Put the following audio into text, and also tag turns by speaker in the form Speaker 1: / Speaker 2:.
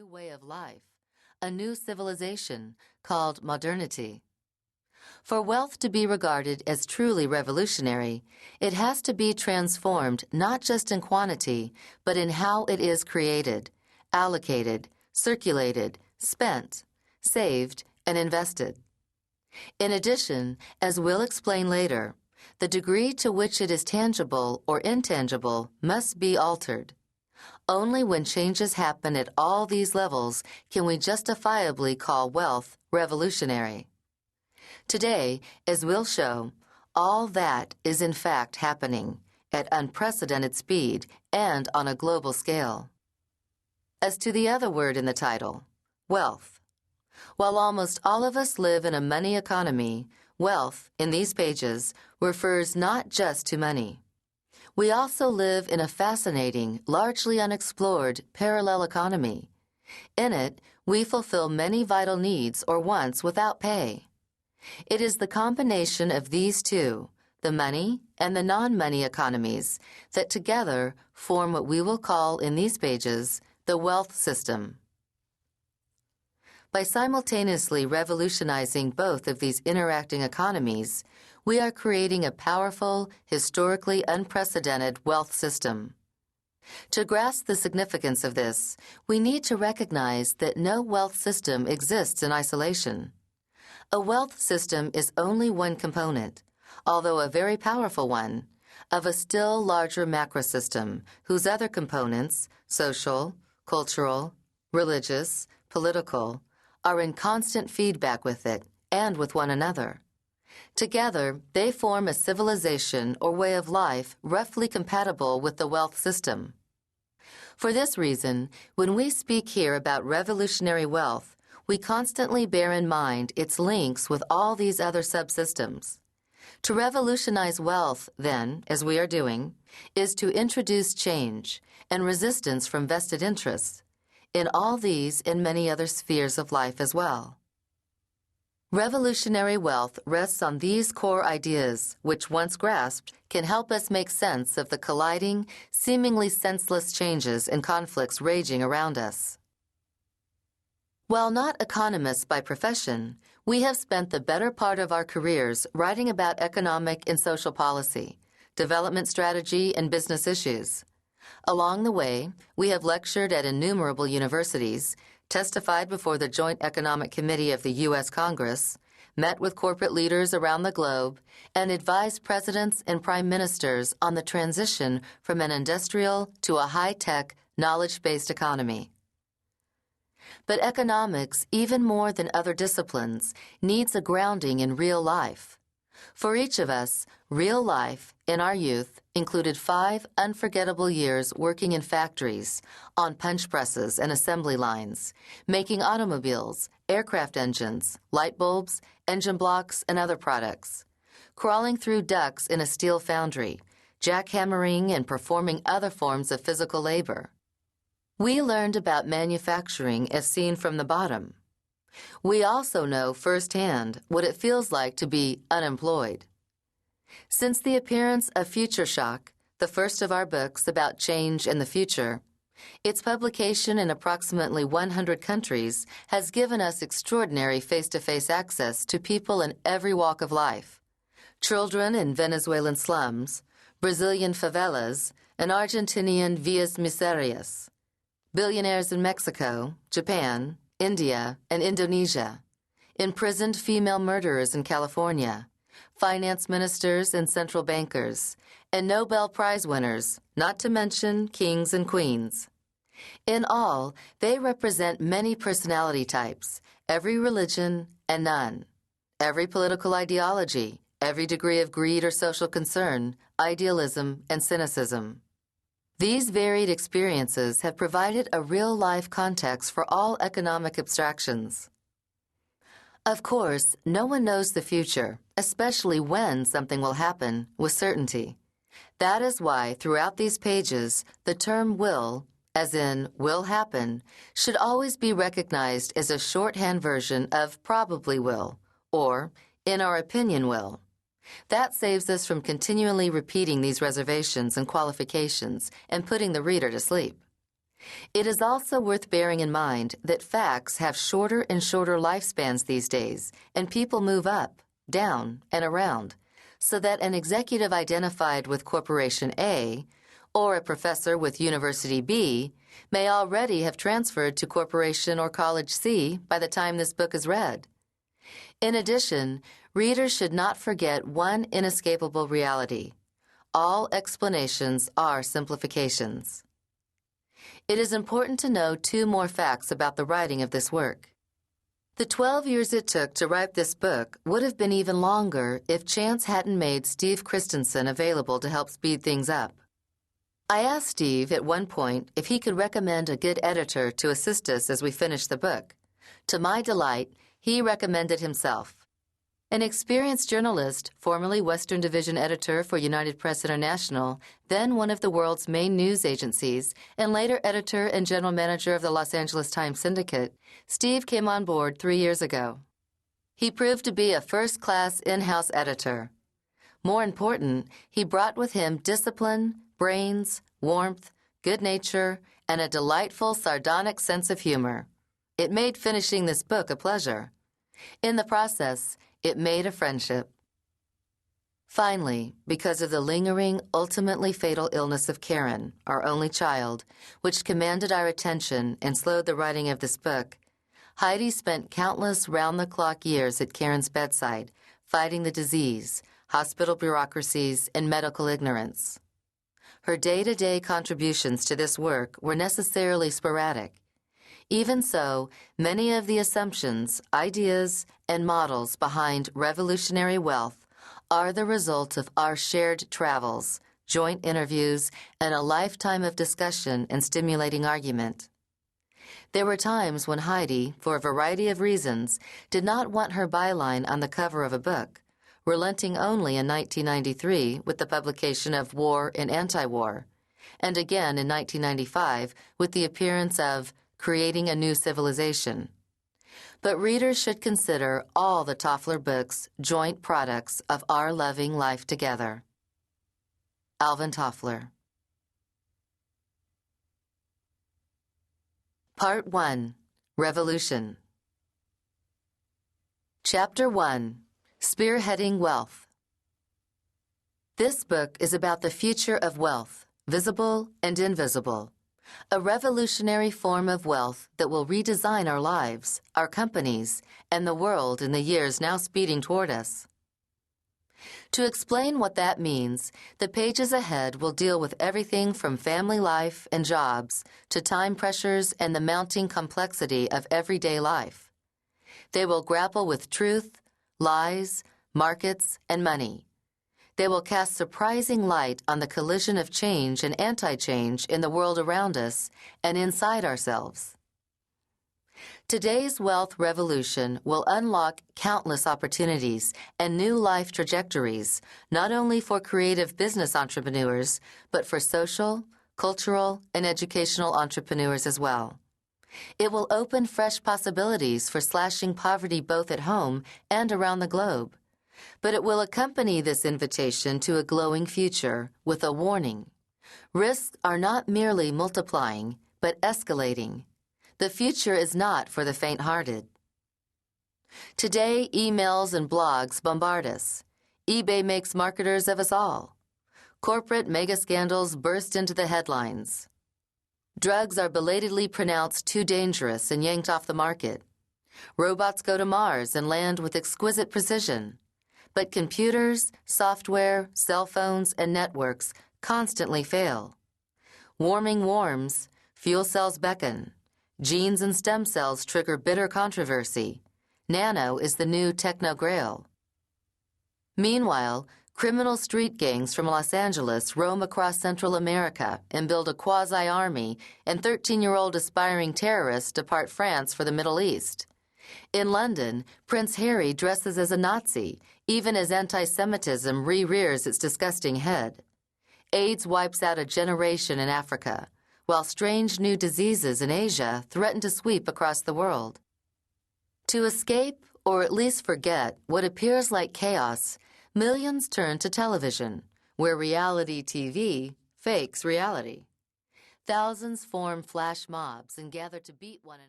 Speaker 1: way of life, a new civilization called modernity. For wealth to be regarded as truly revolutionary, it has to be transformed not just in quantity, but in how it is created, allocated, circulated, spent, saved, and invested. In addition, as we'll explain later, the degree to which it is tangible or intangible must be altered. Only when changes happen at all these levels can we justifiably call wealth revolutionary. Today, as we'll show, all that is in fact happening at unprecedented speed and on a global scale. As to the other word in the title, wealth. While almost all of us live in a money economy, wealth, in these pages, refers not just to money. We also live in a fascinating, largely unexplored, parallel economy. In it, we fulfill many vital needs or wants without pay. It is the combination of these two, the money and the non-money economies, that together form what we will call in these pages the wealth system. By simultaneously revolutionizing both of these interacting economies, we are creating a powerful, historically unprecedented wealth system. To grasp the significance of this, we need to recognize that no wealth system exists in isolation. A wealth system is only one component, although a very powerful one, of a still larger macro system whose other components, social, cultural, religious, political, are in constant feedback with it and with one another. Together, they form a civilization or way of life roughly compatible with the wealth system. For this reason, when we speak here about revolutionary wealth, we constantly bear in mind its links with all these other subsystems. To revolutionize wealth, then, as we are doing, is to introduce change and resistance from vested interests, in all these and many other spheres of life as well. Revolutionary wealth rests on these core ideas, which once grasped, can help us make sense of the colliding, seemingly senseless changes and conflicts raging around us. While not economists by profession, we have spent the better part of our careers writing about economic and social policy, development strategy, and business issues. Along the way, we have lectured at innumerable universities, testified before the Joint Economic Committee of the U.S. Congress, met with corporate leaders around the globe, and advised presidents and prime ministers on the transition from an industrial to a high-tech, knowledge-based economy. But economics, even more than other disciplines, needs a grounding in real life. For each of us, real life, in our youth, included 5 unforgettable years working in factories, on punch presses and assembly lines, making automobiles, aircraft engines, light bulbs, engine blocks, and other products, crawling through ducts in a steel foundry, jackhammering and performing other forms of physical labor. We learned about manufacturing as seen from the bottom. We also know firsthand what it feels like to be unemployed. Since the appearance of Future Shock, the first of our books about change and the future, its publication in approximately 100 countries has given us extraordinary face-to-face access to people in every walk of life. Children in Venezuelan slums, Brazilian favelas, and Argentinian villas miserias. Billionaires in Mexico, Japan, India, and Indonesia. Imprisoned female murderers in California. Finance ministers and central bankers, and Nobel Prize winners, not to mention kings and queens. In all, they represent many personality types, every religion and none, every political ideology, every degree of greed or social concern, idealism, and cynicism. These varied experiences have provided a real-life context for all economic abstractions. Of course, no one knows the future, especially when something will happen, with certainty. That is why, throughout these pages, the term will, as in will happen, should always be recognized as a shorthand version of probably will, or in our opinion will. That saves us from continually repeating these reservations and qualifications and putting the reader to sleep. It is also worth bearing in mind that facts have shorter and shorter lifespans these days, and people move up, down, and around, so that an executive identified with Corporation A or a professor with University B may already have transferred to Corporation or College C by the time this book is read. In addition, readers should not forget one inescapable reality. All explanations are simplifications. It is important to know two more facts about the writing of this work. The 12 years it took to write this book would have been even longer if chance hadn't made Steve Christensen available to help speed things up. I asked Steve at one point if he could recommend a good editor to assist us as we finished the book. To my delight, he recommended himself. An experienced journalist, formerly Western Division editor for United Press International, then one of the world's main news agencies, and later editor and general manager of the Los Angeles Times Syndicate, Steve came on board 3 years ago. He proved to be a first-class in-house editor. More important, he brought with him discipline, brains, warmth, good nature, and a delightful, sardonic sense of humor. It made finishing this book a pleasure. In the process, it made a friendship. Finally, because of the lingering, ultimately fatal illness of Karen, our only child, which commanded our attention and slowed the writing of this book, Heidi spent countless round-the-clock years at Karen's bedside, fighting the disease, hospital bureaucracies, and medical ignorance. Her day-to-day contributions to this work were necessarily sporadic. Even so, many of the assumptions, ideas, and models behind revolutionary wealth are the result of our shared travels, joint interviews, and a lifetime of discussion and stimulating argument. There were times when Heidi, for a variety of reasons, did not want her byline on the cover of a book, relenting only in 1993 with the publication of War and Anti-War, and again in 1995 with the appearance of Creating a New Civilization. But readers should consider all the Toffler books joint products of our loving life together. Alvin Toffler. Part 1. Revolution. Chapter 1. Spearheading Wealth. This book is about the future of wealth, visible and invisible. A revolutionary form of wealth that will redesign our lives, our companies, and the world in the years now speeding toward us. To explain what that means, the pages ahead will deal with everything from family life and jobs to time pressures and the mounting complexity of everyday life. They will grapple with truth, lies, markets, and money. They will cast surprising light on the collision of change and anti-change in the world around us and inside ourselves. Today's wealth revolution will unlock countless opportunities and new life trajectories, not only for creative business entrepreneurs, but for social, cultural, and educational entrepreneurs as well. It will open fresh possibilities for slashing poverty both at home and around the globe. But it will accompany this invitation to a glowing future with a warning. Risks are not merely multiplying, but escalating. The future is not for the faint-hearted. Today, emails and blogs bombard us. eBay makes marketers of us all. Corporate mega-scandals burst into the headlines. Drugs are belatedly pronounced too dangerous and yanked off the market. Robots go to Mars and land with exquisite precision. But computers, software, cell phones, and networks constantly fail. Warming warms, fuel cells beckon. Genes and stem cells trigger bitter controversy. Nano is the new techno-grail. Meanwhile, criminal street gangs from Los Angeles roam across Central America and build a quasi-army, and 13-year-old aspiring terrorists depart France for the Middle East. In London, Prince Harry dresses as a Nazi, even as anti-Semitism re-rears its disgusting head. AIDS wipes out a generation in Africa, while strange new diseases in Asia threaten to sweep across the world. To escape, or at least forget, what appears like chaos, millions turn to television, where reality TV fakes reality. Thousands form flash mobs and gather to beat one another.